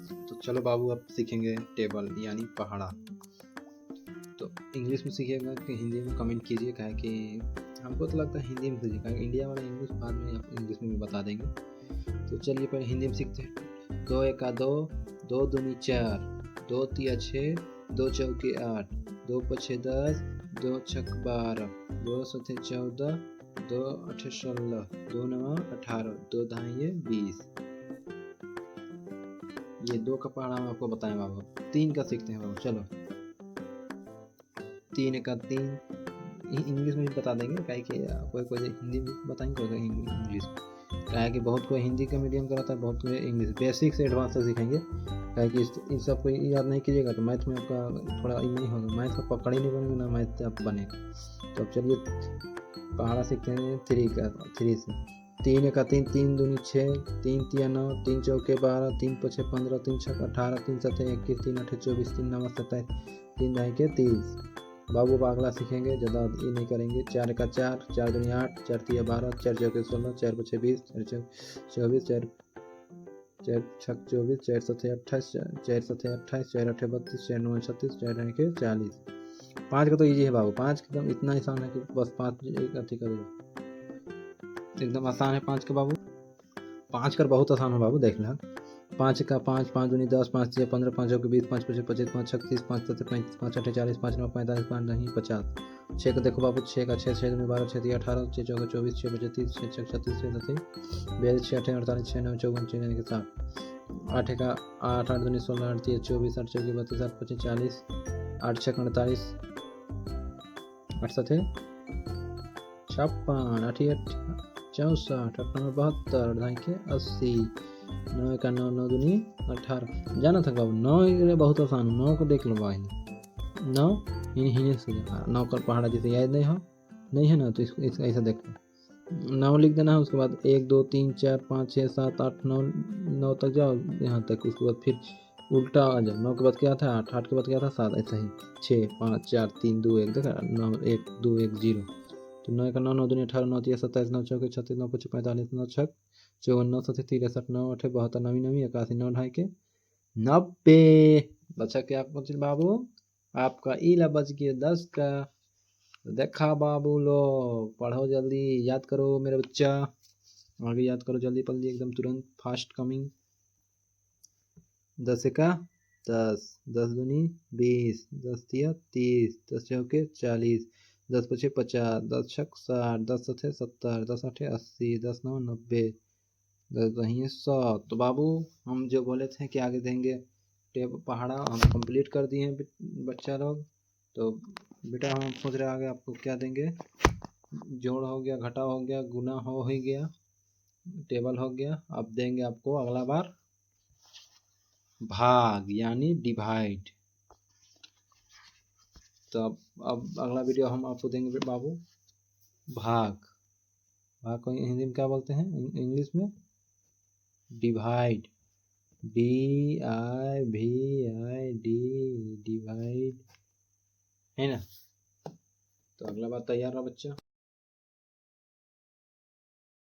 तो चलो बाबू अब सीखेंगे टेबल यानी पहाड़ा। तो इंग्लिश में सीखिएगा कि हिंदी में कमेंट कीजिए, क्या है कि हमको तो लगता है हिंदी में सीखिएगा, इंडिया वाला इंग्लिश बाद में आप इंग्लिश में भी बता देंगे। तो चलिए पहले हिंदी में सीखते हैं। 2 एका 2, 2 दूनी 4, 2 तिया 6, 2 चौके 8, 2 पछे 10, 2 छक 12, 2 सते 14, 2 अठे 16, 2 नवा 18, 2 धाइये 20। ये 2 का पहाड़ा हम आपको बताएं बाबू। 3 का सीखते हैं बाबू। चलो 3 का 3 इंग्लिश में भी बता देंगे, क्या है कि कोई हिंदी में बताएंगे, कोई इंग्लिश। क्या है कि बहुत कोई हिंदी का मीडियम कराता है, बहुत कोई इंग्लिश। बेसिक से एडवांस तक सीखेंगे, क्या है कि इन सब को याद नहीं कीजिएगा तो मैथ में आपका थोड़ा नहीं होगा, मैथ का पकड़ ही नहीं बनेगा ना मैथ आप बनेगा। तो अब चलिए पहाड़ा सीखते हैं 3 से। 3 का 3, 3 दूनी 6, 3 तिया 9, 3 चौके 12, 3 पछे 15, 3 छक 18, 3 सते 21, 3 अठे 24, 3 नवा 27, 3 ढाई के 30। बाबू बागला सीखेंगे, ज़्यादा ये नहीं करेंगे। 4 का 4, 4 दूनी 8, 4 तिया 12, 4 चौके 16, 4 पछे 20, 4 छक 24, 4 छक 24, 4 सते 28, 4 सते 28, 4 अठे 32, 4 नौ 36, 4 ढाई के 40। 5 का तो ईजी है बाबू, 5 एकदम इतना आसान है कि बस 5 एक अथी कर एकदम आसान है 5 का बाबू। 5 कर बहुत आसान है बाबू, देखना। 5 का 5, 5 दूनी 10, 5 तिया 15, 5 चौके 20, 5 पछे 25, 5 छक 30, 5 सते 35, 5 अठे 40, 5 नौ 45, 5 ढाई 50। 6 का देखो बाबू, 6 का 6, 6 दूनी 12, 6 तिया 18, 6 चौके 24, 6 पछे 30, 6 छक 36, 6 सते 42, 6 अठे 48, 6 नौ 54, 6 9 के 60। 8 का 8, 8 दूनी 16, 8 तिया 24, 8 चौके 32, 8 पछे 40, 8 छक 48, 8 सते 56, 8 64, 8 नौ 72, ढाई के 80। 9 का 9, 9 दूनी 18। जाना था बाबू 9 बहुत आसान है, 9 को देख लो भाई। 9 हिने से 9 का पहाड़ा जैसे याद नहीं है ना, तो इसको ऐसा देख लो। 9 लिख देना है, उसके बाद 1 2 3 4 5 6 7 8 9, 9 तक जाओ यहाँ तक, उसके बाद फिर उल्टा आ जाओ। 9 के बाद क्या था 8, 8 के बाद क्या था 7, ऐसा ही 6 5 4 3 2 1 देखा 9 1 2 1 0। तो 9 का 9, 9 दूनी 18, 9 तिया 27, 9 चौके 36, 9 पछे 45, 9 छक 54, 9 सते 63, 9 अठे 72, 9 9 81, 9 ढाई के 90। बचा क्या कुछ बाबू, आपका ईला बच गया 10 का। देखा बाबू लो, पढ़ो जल्दी, याद करो मेरे बच्चा, आगे याद करो जल्दी जल्दी एकदम तुरंत, फास्ट कमिंग। 10 का 10, 10 दूनी 20, 10 तिया 30, 10 चौके 40, 10 पछे 50, 10 छक 60, 10 सते 70, 10 अठे 80, 10 नौ 90, 10 दहिये 100। तो बाबू हम जो बोले थे कि आगे देंगे टेब पहाड़ा, हम कंप्लीट कर दिए हैं बच्चा लोग। तो बेटा हम सोच रहे आगे आपको क्या देंगे, जोड़ हो गया, घटा हो गया, गुना हो ही गया, टेबल हो गया। अब देंगे आपको अगला बार भाग यानी डिवाइड। तो अब अगला वीडियो हम आपको देंगे बाबू भाग। भाग को हिंदी में क्या बोलते हैं, इंग्लिश में डिवाइड, DIVID, डिवाइड, है ना। तो अगला बार तैयार रहो बच्चा।